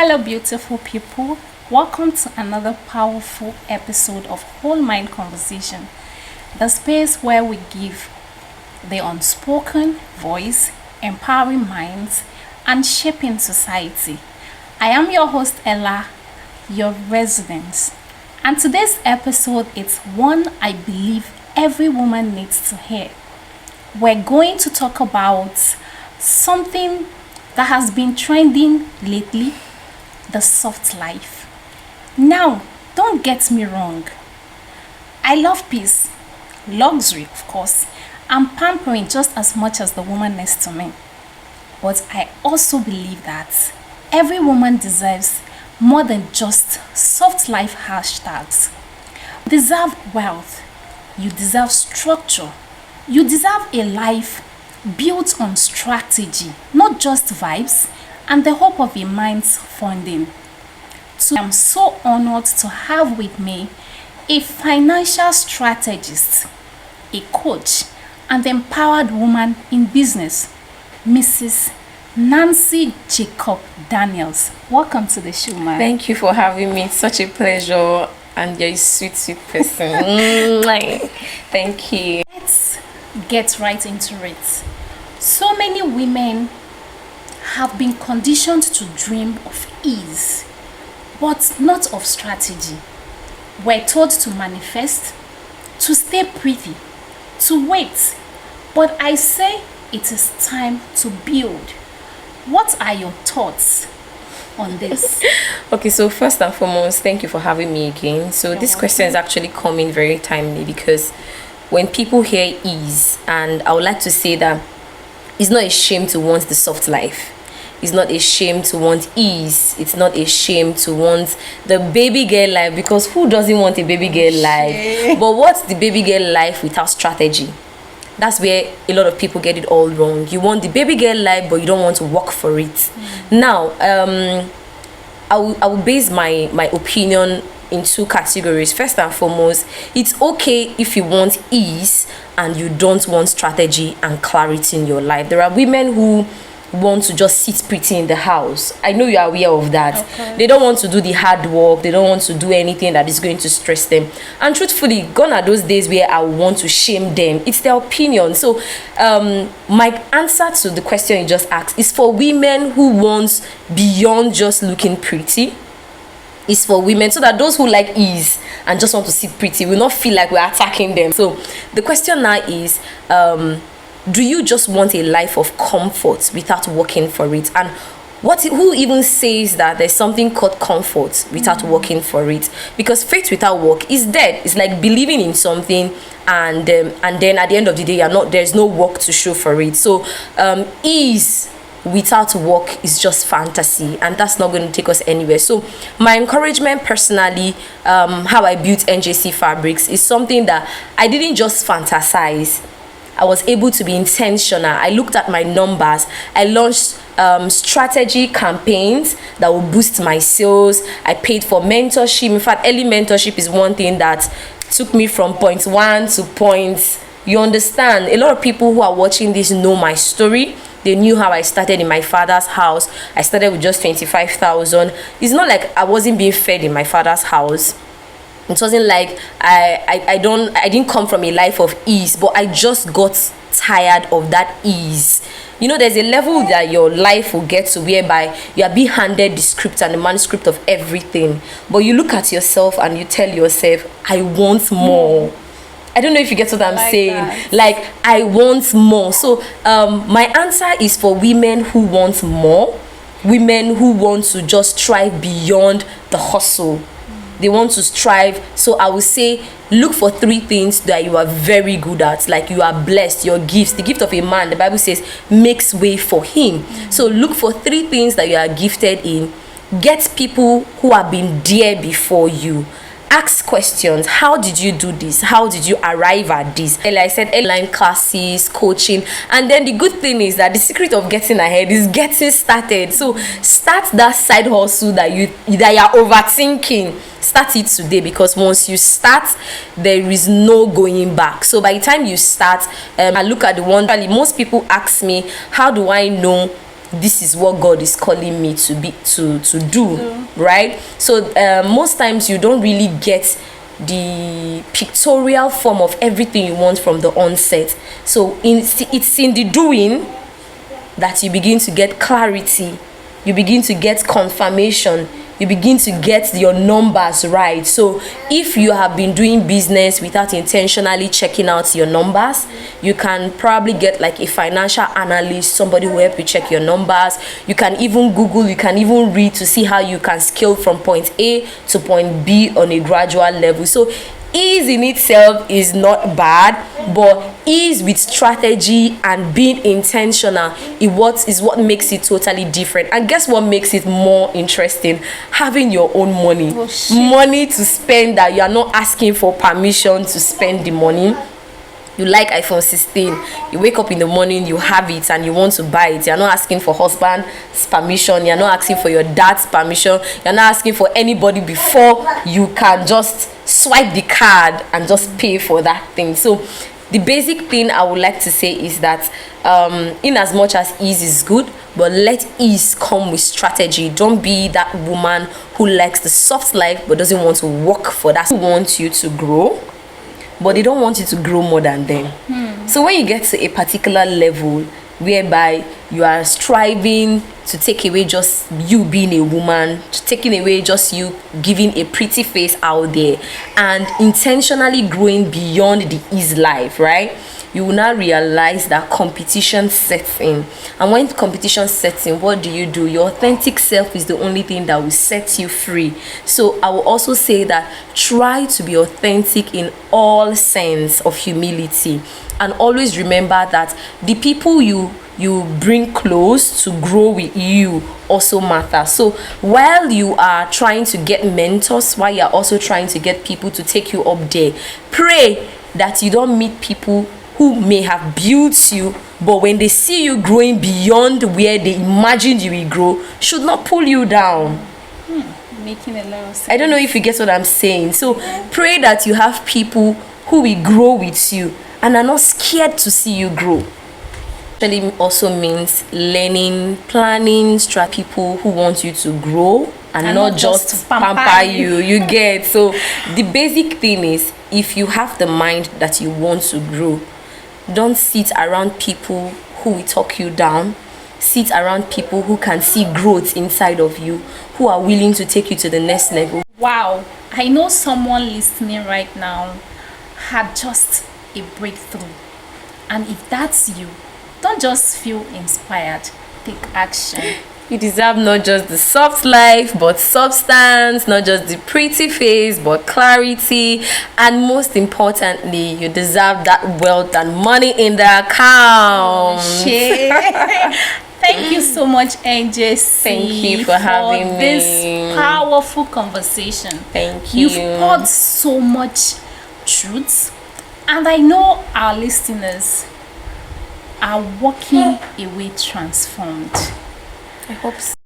Hello, beautiful people. Welcome to another powerful episode of Wholemind Conversation, the space where we give the unspoken voice, empowering minds, and shaping society. I am your host, Ella, your resident. And today's episode is one I believe every woman needs to hear. We're going to talk about something that has been trending lately, the soft life. Now, don't get me wrong. I love peace, luxury, of course, and pampering just as much as the woman next to me. But I also believe that every woman deserves more than just soft life hashtags. You deserve wealth, you deserve structure, you deserve a life built on strategy, not just vibes and the hope of a mind's funding. So I'm so honored to have with me a financial strategist, a coach, and empowered woman in business, Mrs. Nancy Jacob Daniels. Welcome to the show, ma'am. Thank you for having me. It's such a pleasure, and you're a sweet, sweet person. Thank you. Let's get right into it. So many women have been conditioned to dream of ease, but not of strategy. We're told to manifest, to stay pretty, to wait. But I say it is time to build. What are your thoughts on this? Okay, so first and foremost, thank you for having me again. So this question is actually coming very timely because when people hear ease, and I would like to say that it's not a shame to want the soft life. It's not a shame to want ease. It's not a shame to want the baby girl life, because who doesn't want a baby girl life? But what's the baby girl life without strategy? That's where a lot of people get it all wrong. You want the baby girl life, but you don't want to work for it. Now, I will base my opinion in two categories. First and foremost, it's okay if you want ease and you don't want strategy and clarity in your life. There are women who want to just sit pretty in the house. I know you are aware of that. Okay. They don't want to do the hard work. They don't want to do anything that is going to stress them. And truthfully, gone are those days where I want to shame them. It's their opinion. So my answer to the question you just asked is for women who want beyond just looking pretty. Is for women, so that those who like ease and just want to sit pretty will not feel like we're attacking them. So the question now is, do you just want a life of comfort without working for it? And who even says that there's something called comfort without working for it? Because faith without work is dead. It's like believing in something and then at the end of the day there's no work to show for it. So ease without work is just fantasy, and that's not going to take us anywhere. So my encouragement personally, how I built NJC Fabrics, is something that I didn't just fantasize. I was able to be intentional. I looked at my numbers. I launched strategy campaigns that will boost my sales. I paid for mentorship. In fact, early mentorship is one thing that took me from point one to point. You understand? A lot of people who are watching this know my story. They knew how I started in my father's house. I started with just 25,000. It's not like I wasn't being fed in my father's house. It wasn't like I didn't come from a life of ease, but I just got tired of that ease. You know, there's a level that your life will get to whereby you are being handed the script and the manuscript of everything, but you look at yourself and you tell yourself, I want more. I don't know if you get what I'm saying. That. Like, I want more. So my answer is for women who want more, women who want to just strive beyond the hustle. They want to strive. So I would say, look for three things that you are very good at. Like, you are blessed, your gifts. The gift of a man, the Bible says, makes way for him. So look for three things that you are gifted in. Get people who have been there before you. Ask questions. How did you do this? How did you arrive at this? Like I said, online classes, coaching. And then the good thing is that the secret of getting ahead is getting started. So start that side hustle that you are overthinking. Start it today, because once you start, there is no going back. So by the time you start, I look at the one. Most people ask me, how do I know this is what God is calling me to be to do, right? So most times you don't really get the pictorial form of everything you want from the onset. So it's in the doing that you begin to get clarity, you begin to get confirmation, you begin to get your numbers right. So if you have been doing business without intentionally checking out your numbers, you can probably get like a financial analyst, somebody who help you check your numbers. You can even Google, you can even read to see how you can scale from point A to point B on a gradual level. So ease in itself is not bad, but ease with strategy and being intentional is what makes it totally different. And guess what makes it more interesting? Having your own money. Money to spend that you are not asking for permission to spend the money. You like iPhone 16, you wake up in the morning, you have it and you want to buy it. You're not asking for husband's permission, you're not asking for your dad's permission, you're not asking for anybody before you can just swipe the card and just pay for that thing. So the basic thing I would like to say is that in as much as ease is good, but let ease come with strategy. Don't be that woman who likes the soft life but doesn't want to work for that. Who wants you to grow, but they don't want you to grow more than them. So when you get to a particular level whereby you are striving to take away just you being a woman, taking away just you giving a pretty face out there, and intentionally growing beyond the ease life, right? You will now realize that competition sets in. And when competition sets in, what do? Your authentic self is the only thing that will set you free. So I will also say that try to be authentic in all sense of humility, and always remember that the people you bring close to grow with you also matter. So while you are trying to get mentors, while you are also trying to get people to take you up there, pray that you don't meet people who may have built you, but when they see you growing beyond where they imagined you will grow, should not pull you down. Making a lot of sense. I don't know if you get what I'm saying. So pray that you have people who will grow with you and are not scared to see you grow. Actually also means learning, planning, people who want you to grow and not just pamper you. You get? So the basic thing is, if you have the mind that you want to grow, don't sit around people who will talk you down. Sit around people who can see growth inside of you, who are willing to take you to the next level. Wow, I know someone listening right now had just a breakthrough. And if that's you, don't just feel inspired, take action. You deserve not just the soft life, but substance, not just the pretty face, but clarity. And most importantly, you deserve that wealth and money in the account. Thank you so much, NJC. Thank you for having me. This powerful conversation. Thank you. You've poured so much truth, and I know our listeners are walking away transformed. I hope so.